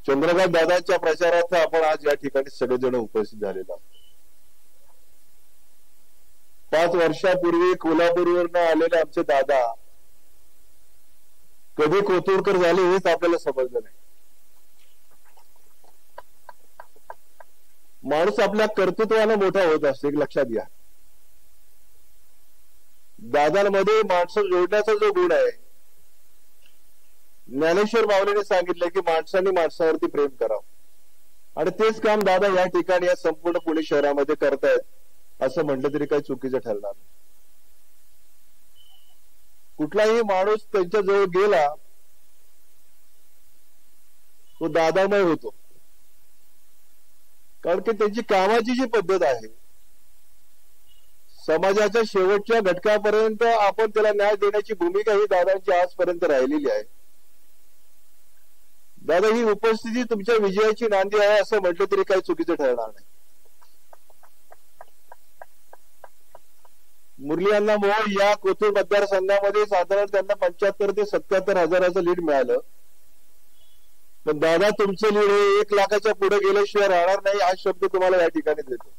चंद्रकांत दादांच्या प्रचारार्थ आपण आज या ठिकाणी सगळेजण उपस्थित झालेलो आहोत. 5 वर्षापूर्वी कोल्हापूरवरून आलेले आमचे दादा कधी कोथरूडकर झाले हेच आपल्याला समजलं नाही. माणूस आपल्या कर्तृत्वाने मोठा होत असतो, एक लक्षात घ्या. दादांमध्ये माणसं जोडण्याचा जो गुण आहे, ज्ञानेश्वर माऊलीने सांगितलं की माणसांनी माणसावरती प्रेम करावं, आणि तेच काम दादा या ठिकाणी या संपूर्ण पुणे शहरामध्ये करतायत असं म्हटलं तरी काही चुकीचं ठरणार नाही. कुठलाही माणूस त्यांच्या जवळ गेला तो दादामय होतो, कारण की त्यांची कामाची जी पद्धत आहे, समाजाच्या शेवटच्या घटकापर्यंत आपण त्याला न्याय देण्याची भूमिका ही दादांची आजपर्यंत राहिलेली आहे. दादा, ही उपस्थिती तुमच्या विजयाची नांदी आहे असं म्हटलं तरी काही चुकीचं ठरणार नाही. मुरली अण्णा मोहोळ या कोथरूड मतदारसंघामध्ये साधारण त्यांना 75 ते 77 हजाराचं लीड मिळालं, पण दादा तुमचं लीड हे 1 लाखाच्या पुढे गेल्याशिवाय राहणार नाही हा शब्द तुम्हाला या ठिकाणी देतो.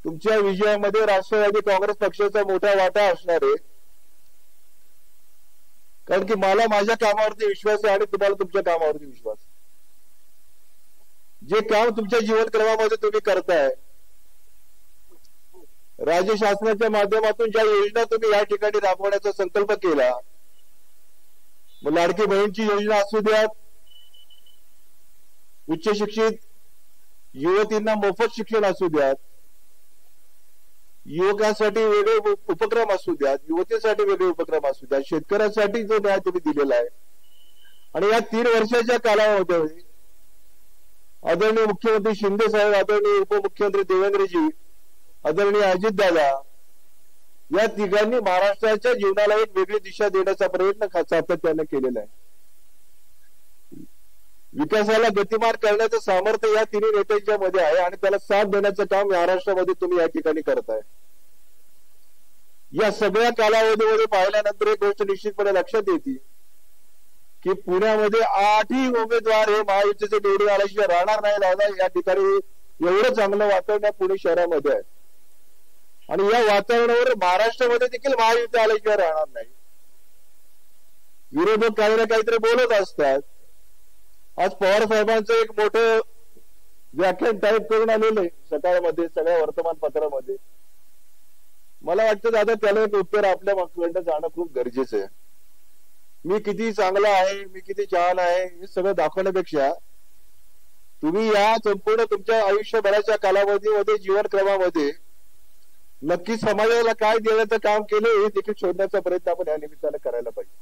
तुमच्या विजयामध्ये राष्ट्रवादी काँग्रेस पक्षाचा मोठा वाटा असणार आहे, कारण की मला माझ्या कामावरती विश्वास आहे आणि तुम्हाला तुमच्या कामावरती विश्वास आहे. जे काम तुमच्या जीवनक्रमामध्ये तुम्ही करताय, राज्य शासनाच्या माध्यमातून ज्या योजना तुम्ही या ठिकाणी राबवण्याचा संकल्प केला, मग लाडकी बहीणची योजना असू द्यात, उच्च शिक्षित युवतींना मोफत शिक्षण असू द्यात, युवकांसाठी वेगळे उपक्रम असू द्यात, युवतीसाठी वेगळे उपक्रम असू द्यात, शेतकऱ्यांसाठी जो न्याय तुम्ही दिलेला आहे, आणि या 3 वर्षाच्या कालावधीमध्ये आदरणीय मुख्यमंत्री शिंदे साहेब, आदरणीय उपमुख्यमंत्री देवेंद्रजी, आदरणीय अजितदादा या तिघांनी महाराष्ट्राच्या जीवनाला एक वेगळी दिशा देण्याचा प्रयत्न सातत्याने केलेला आहे. विकासाला गतिमान करण्याचं सामर्थ्य या तिन्ही नेत्यांच्या मध्ये आहे, आणि त्याला साथ देण्याचं काम महाराष्ट्रामध्ये तुम्ही या ठिकाणी करताय. या सगळ्या कालावधीमध्ये पाहिल्यानंतर एक गोष्ट निश्चितपणे लक्षात येते की पुण्यामध्ये 8ही उमेदवार हे महायुतीचे निवडून आल्याशिवाय राहणार नाही. दादा, या ठिकाणी एवढं चांगलं वातावरण पुणे शहरामध्ये आहे, आणि या वातावरणावर महाराष्ट्रामध्ये देखील महायुती आल्याशिवाय राहणार नाही. विरोधक काही ना काहीतरी बोलत असतात. आज पवार साहेबांचं एक मोठं व्याख्यान टाईप करून आलेलं आहे सकाळमध्ये सगळ्या वर्तमानपत्रामध्ये. मला वाटतं दादा त्याला एक उत्तर आपल्या मागचं जाणं खूप गरजेचं आहे. मी किती चांगला आहे, मी किती छान आहे हे सगळं दाखवण्यापेक्षा तुम्ही या संपूर्ण तुमच्या आयुष्यभराच्या कालावधीमध्ये जीवनक्रमामध्ये नक्की समाजाला काय देण्याचं काम केलं हे देखील शोधण्याचा प्रयत्न आपण या निमित्तानं करायला पाहिजे.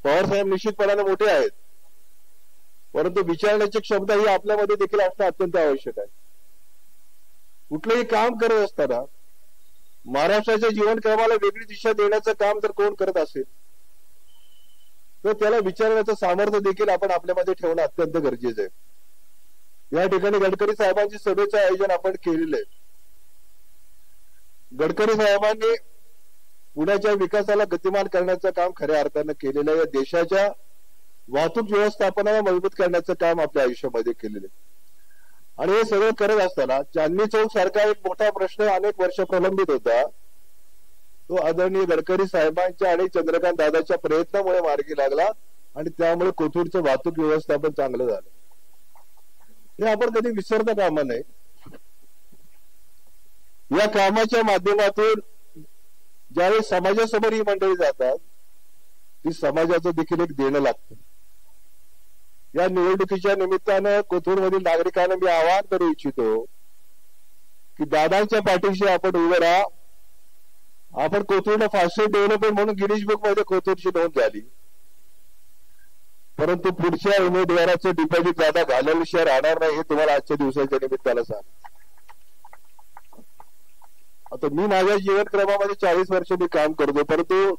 पवार साहेब निश्चितपणाने मोठे आहेत, परंतु विचारण्याची क्षमता ही आपल्यामध्ये देखील असणं अत्यंत आवश्यक आहे. कुठलंही काम करत असताना महाराष्ट्राच्या जीवनक्रमाला वेगळी दिशा देण्याचं काम जर कोण करत असेल तर त्याला विचारण्याचं सामर्थ्य देखील आपण आपल्यामध्ये ठेवणं अत्यंत गरजेचं आहे. या ठिकाणी गडकरी साहेबांची सभेचं आयोजन आपण केलेलं आहे. गडकरी साहेबांनी पुण्याच्या विकासाला गतिमान करण्याचं काम खऱ्या अर्थानं केलेलं आहे. या देशाच्या वाहतूक व्यवस्थापनाला मजबूत करण्याचं काम आपल्या आयुष्यामध्ये केलेलं आहे. आणि हे सगळं करत असताना चांदणी चौक सारखा एक मोठा प्रश्न अनेक वर्ष प्रलंबित होता, तो आदरणीय गडकरी साहेबांच्या आणि चंद्रकांत दादाच्या प्रयत्नामुळे मार्गी लागला, आणि त्यामुळे कोथरूडचं वाहतूक व्यवस्थापन चांगलं झालं. हे आपण कधी विसरता कामा नये. या कामाच्या माध्यमातून ज्यावेळी समाजासमोर ही मंडळी जातात ती समाजाचं देखील एक देणं लागतं. या निवडणुकीच्या निमित्तानं कोथरूडमधील नागरिकांना मी आवाहन करू इच्छितो की दादांच्या पाठीशी आपण उभे राहा. आपण कोथरूडला फास्टेस्ट डेव्हलपमेंट म्हणून गिनीज बुक मध्ये कोथरूडची नोंद झाली, परंतु पुढच्या उमेदवाराचं डिपॉझिट दादा घालवल्याशिवाय राहणार नाही हे तुम्हाला आजच्या दिवसाच्या निमित्तानं सांग. आता मी माझ्या जीवनक्रमामध्ये 40 वर्ष मी काम करतो, परंतु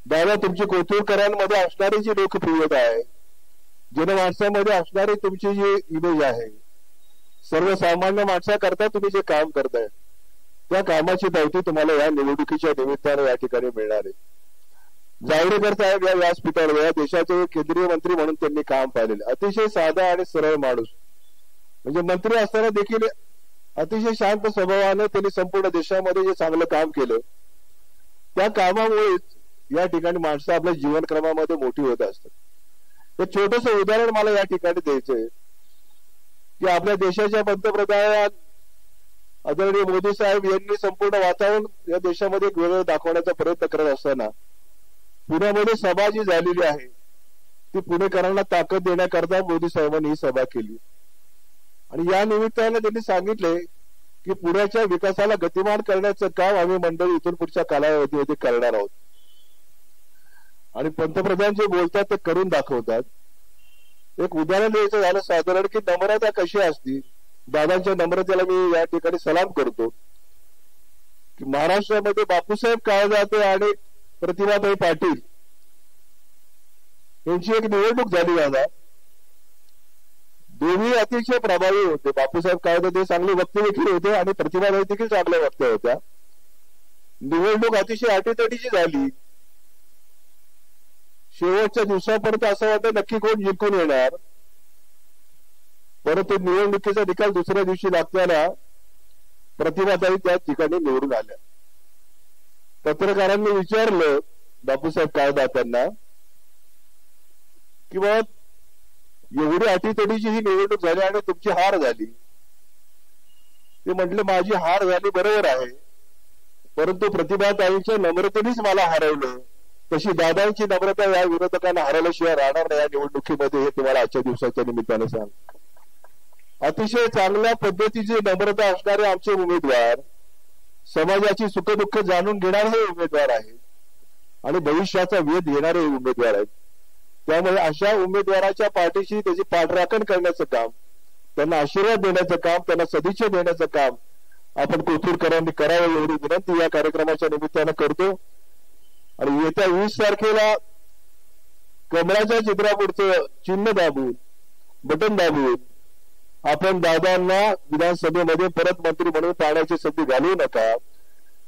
दादा तुमची कोथरूडकरांमध्ये असणारी जी लोकप्रियता आहे, जनमानसामध्ये असणारी तुमची जी इमेज आहे, सर्वसामान्य माणसाकरता तुम्ही जे काम करताय त्या कामाची पावती तुम्हाला या निवडणुकीच्या निमित्तानं या ठिकाणी मिळणार आहे. जावडेकर साहेब या व्यासपीठावर या देशाचे केंद्रीय मंत्री म्हणून त्यांनी काम पाहिलेले, अतिशय साधा आणि सरळ माणूस, म्हणजे मंत्री असताना देखील अतिशय शांत स्वभावाने त्यांनी संपूर्ण देशामध्ये जे चांगलं काम केलं, त्या कामामुळेच या ठिकाणी माणसं आपल्या जीवनक्रमामध्ये मोठी होत असतात। एक छोटस उदाहरण मला या ठिकाणी द्यायचंय की आपल्या देशाच्या पंतप्रधान आदरणीय मोदी साहेब यांनी संपूर्ण वातावरण या देशामध्ये एक वेगळं दाखवण्याचा प्रयत्न करत असताना पुण्यामध्ये सभा जी झालेली आहे ती पुणेकरांना ताकद देण्याकरता मोदी साहेबांनी ही सभा केली आणि या निमित्ताने त्यांनी सांगितले की पुण्याच्या विकासाला गतिमान करण्याचं काम आम्ही मंडळी इथून पुढच्या कालावधीमध्ये करणार आहोत आणि पंतप्रधान जे बोलतात ते करून दाखवतात। एक उदाहरण द्यायचं झालं साधारण की नम्रता कशी असती, दादांच्या नम्रतेला मी या ठिकाणी सलाम करतो की महाराष्ट्रामध्ये बापूसाहेब काळजाते आणि प्रतिभाताई पाटील यांची एक निवडणूक झाली दादा, दोन्ही अतिशय प्रभावी होते। बापूसाहेब काळजाते चांगले वक्ते देखील होते आणि प्रतिभाताई देखील चांगल्या वक्त्या होत्या। निवडणूक अतिशय अटीतटीची झाली, शेवटच्या दिवसापर्यंत असं वाटतं नक्की कोण जिंकून येणार, परंतु निवडणुकीचा निकाल दुसऱ्या दिवशी लागताना प्रतिभाताई त्या ठिकाणी निवडून आल्या। पत्रकारांनी विचारलं बापूसाहेब काळजात्यांना की बाबा एवढी अटीतटीची ही निवडणूक झाली आणि तुमची हार झाली, ते म्हटले माझी हार झाली बरोबर आहे, परंतु प्रतिभाताईंच्या नम्रतेनेच मला हरवलं, तशी दादांची नम्रता या विरोधकांना हरवल्याशिवाय राहणार नाही या निवडणुकीमध्ये, हे तुम्हाला आजच्या दिवसाच्या निमित्ताने सांग। अतिशय चांगल्या पद्धतीची नम्रता असणारे आमचे उमेदवार, समाजाची सुखदुःख जाणून घेणारे उमेदवार आहेत आणि भविष्याचा वेध घेणारे उमेदवार आहेत। त्यामुळे अशा उमेदवाराच्या पाठीशी त्याची पाठराखण करण्याचं काम, त्यांना आशीर्वाद देण्याचं काम, त्यांना सदिच्छा देण्याचं काम आपण कोथरूडकरांनी करावं एवढी विनंती या कार्यक्रमाच्या निमित्तानं करतो। आणि येत्या 20 तारखेला कमळाच्या चित्रापुढचं चिन्ह दाबून, बटन दाबून आपण दादांना विधानसभेमध्ये परत मंत्री म्हणून पाहण्याची संधी घालवू नका,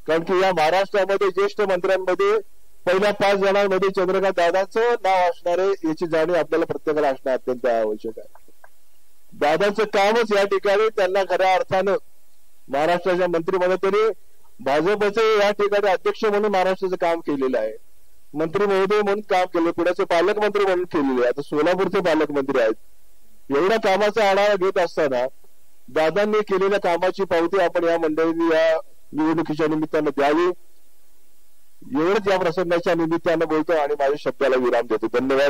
कारण की या महाराष्ट्रामध्ये ज्येष्ठ मंत्र्यांमध्ये पहिल्या 5 जणांमध्ये चंद्रकांत दादांचं नाव असणारे याची जाणीव आपल्याला प्रत्येकाला असणं अत्यंत आवश्यक आहे। दादांचं कामच या ठिकाणी त्यांना खऱ्या अर्थानं महाराष्ट्राच्या मंत्रिमंडळाने भाजपचे या ठिकाणी अध्यक्ष म्हणून महाराष्ट्राचं काम केलेलं आहे, मंत्री महोदय म्हणून काम केलं, पुण्याचे पालकमंत्री म्हणून केलेले, आता सोलापूरचे पालकमंत्री आहेत। एवढ्या कामाचा आढावा घेत असताना दादांनी केलेल्या कामाची पावती आपण या मंडळींनी या निवडणुकीच्या निमित्तानं द्यावी, एवढंच या प्रसंगाच्या निमित्तानं बोलतो आणि माझ्या शब्दाला विराम देतो। धन्यवाद।